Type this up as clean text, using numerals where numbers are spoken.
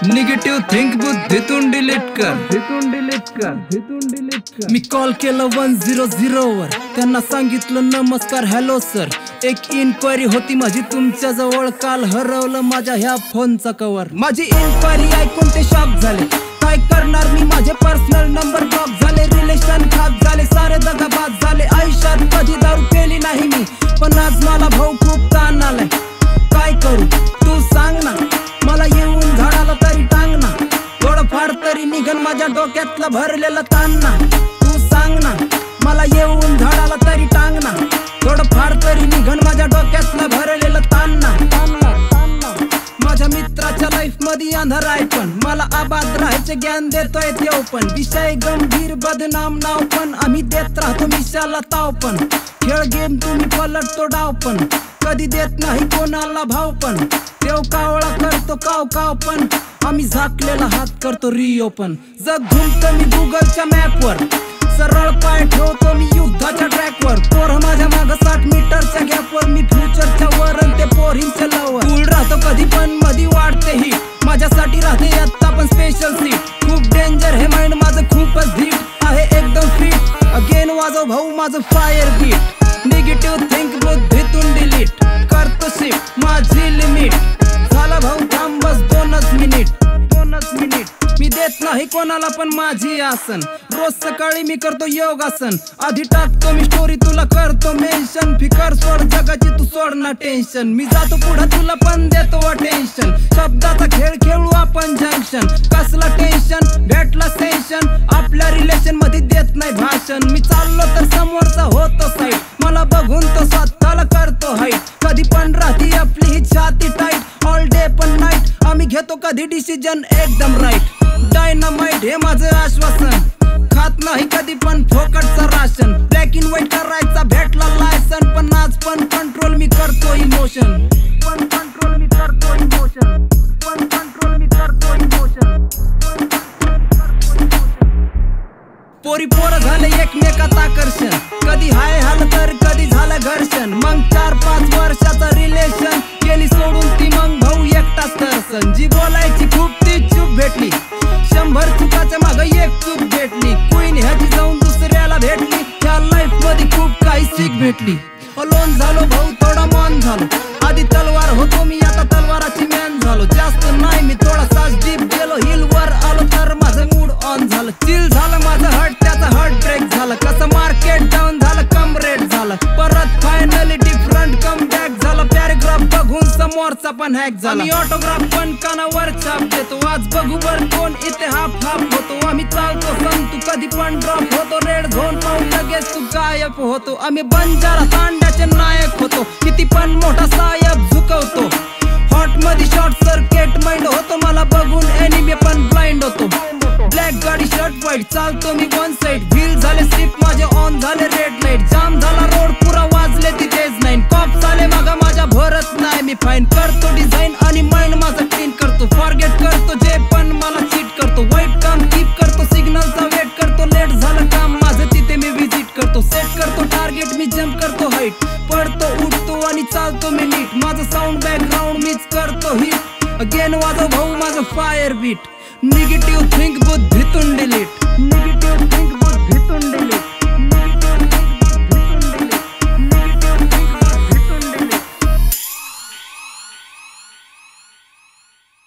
Negative think बुद्धीतून delete कर. मी call केलं 100 वर, त्यांना सांगितलं नमस्कार हॅलो सर. एक इन्क्वायरी होती माझी तुमच्या जवळ, काल हरवलं माझ्या ह्या फोनचा कवर. माझी इन्क्वायरी ऐकून ते शॉक झाले, काय करणार मी, माझे पर्सनल नंबर ब्लॉक झाले. रिलेशन खराब झाले, सारे दगाबाज झाले. आयुष्यात कधी दारू पेली नाही मी, पण आज मला भाऊ खूप ताण आलाय. काय करू तू सांग ना, मला येऊन झाडाला तरी टांग ना. थोडंफार तरी निघन माझ्या डोक्यातला भरलेला ताण ना. तू सांग ना, मला येऊन झाडाला तरी टांग ना. थोडंफार तरी निघन माझ्या डोक्यातला भरलेला ताण ना. माझ्या मित्राच्या लाईफ मध्ये अंधार आहे, पण मला आबाद राहायचे ज्ञान देतोय देव पण. विषय गंभीर बदनाम नाव पण, आम्ही देत राहतो मिशाला ताव पण. खेळ गेम तुम्ही पलटतो डाव पण, कधी देत नाही कोणाला भाव पण. देव कावळा करतो काव काव पण, आम्ही झाकलेला हात करतो रिओपन. जग घुमतो मी गुगलच्या मॅपवर, सरळ पाय ठेवतो मी युद्धाच्या ट्रॅकवर. पोर माझ्या माग 60 मीटरच्या गॅपवर, मी फ्युचरच्या वर ते पोरींच्या लवर. कूल राहतो कधी पण मधी वाढते ही, माझ्यासाठी राहते आता पण स्पेशल सीट. खूप डेंजर हे माइंड माझं खूपच धीट आहे एकदम फिट. अगेन वाजव भाऊ माझं फायर बीट. निगेटिव्ह थिंक बुद्धीतून डिलीट करतो शिफ्ट माझी लिमिट. झाला भाऊ थांब बस 2 मिनिट. मी देत नाही कोणाला पण माझी आसन. रोज सकाळी मी करतो योगासन, आधी टाकतो मी स्टोरी तुला करतो मेन्शन. फिकर सोड जगाची तू सोड ना टेन्शन, मी जातो पुढे तुला पण देतो अटेन्शन. शब्दाचा खेळ खेळू आपण जंक्शन, कसला टेन्शन भेटला सेशन. आपल्या रिलेशन मध्ये देत नाही भाषण, मी चाललो तर समोरचा होतो साईड. मला बघून तो स्वतःला करतो हाईट. कधी पण राहती आपली ही छाती टाईट, ऑल डे पण नाईट आम्ही घेतो कधी डिसिजन एकदम राईट. डायनामाइट हे माझं आश्वासन, खात नाही कधी पण फोकटचं राशन. ब्लॅक इन व्हाईट करायचा भेटला लायसन, पण आज पण कंट्रोल मी करतो इमोशन. पोरी पोरं झाले एकमेकात आकर्षण, कधी हाय हाल तर कधी झालं घर्षण. मग 4-5 वर्षाचं रिलेशन, गेली सोडून ती मग भाऊ एकटाच तरसन. जी बोलायची खूप ती चूप भेटली, 100 चुकाच्या माग एक चूक भेटली. क्वीन ह्याची जाऊन दुसऱ्याला भेटली, त्या लाईफ मध्ये खूप काही सीख भेटली. अलोन झालो भाऊ थोडा मॉन झालो, आधी तलवार होतो मी आता तलवाराची मॅन झालो. जास्त नाही मी थोडासा डीप गेलो, हिल वर आलो तर माझं मूड ऑन झालं. चिल झालं माझं हर्ट, त्याचा हार्ट ब्रेक झालं. कसं मार्केट डाऊन झालं कम रेट झालं, परत फायनली डिफरंट कम बॅक झालं. पॅरेग्राफ बघून समोरचा पण हॅक झाला. मी ऑटोग्राफ पण कानावर छाप देतो, आज बघू बर कोण इथे हाफ होतो. आम्ही चालतो संतू कधी पण ड्रॉप होतो, रेड झोन पाहून लगेच तू गायब होतो. आम्ही बंजारा तांड्याचे नायक होतो, किती पण मोठा साहेब झुकवतो. हॉट मध्ये शॉर्ट सर्किट माइंड होतो, मला बघून एनिमे पण ब्लाइंड होतो. ब्लॅक गाडी शर्ट व्हाईट चालतो मी वन साइड. व्हील झाले स्लिप माझे ऑन झाले रेड लाईट. जाम झाला रोड पुरा वाजले तिथेच 9. कॉप झाले मागा माझ्या भरत नाही मी फाईन. करतो डिझाईन आणि माइंड माझं क्लीन करतो. फॉरगेट करतो जे पण मला चीट करतो. वाईट काम कीप करतो, सिग्नलचा वेट करतो. लेट झालं काम माझं तिथे मी विजिट करतो. सेट करतो टार्गेट मी जम्प करतो हाईट. पडतो उठतो आणि चालतो मी नीट. माझं साऊंड बॅकग्राऊंड मीच करतो हिट. अगेन वाजव भाऊ माझं फायर बीट. निगेटिव्ह थिंक बुद्धीतून डिलीट.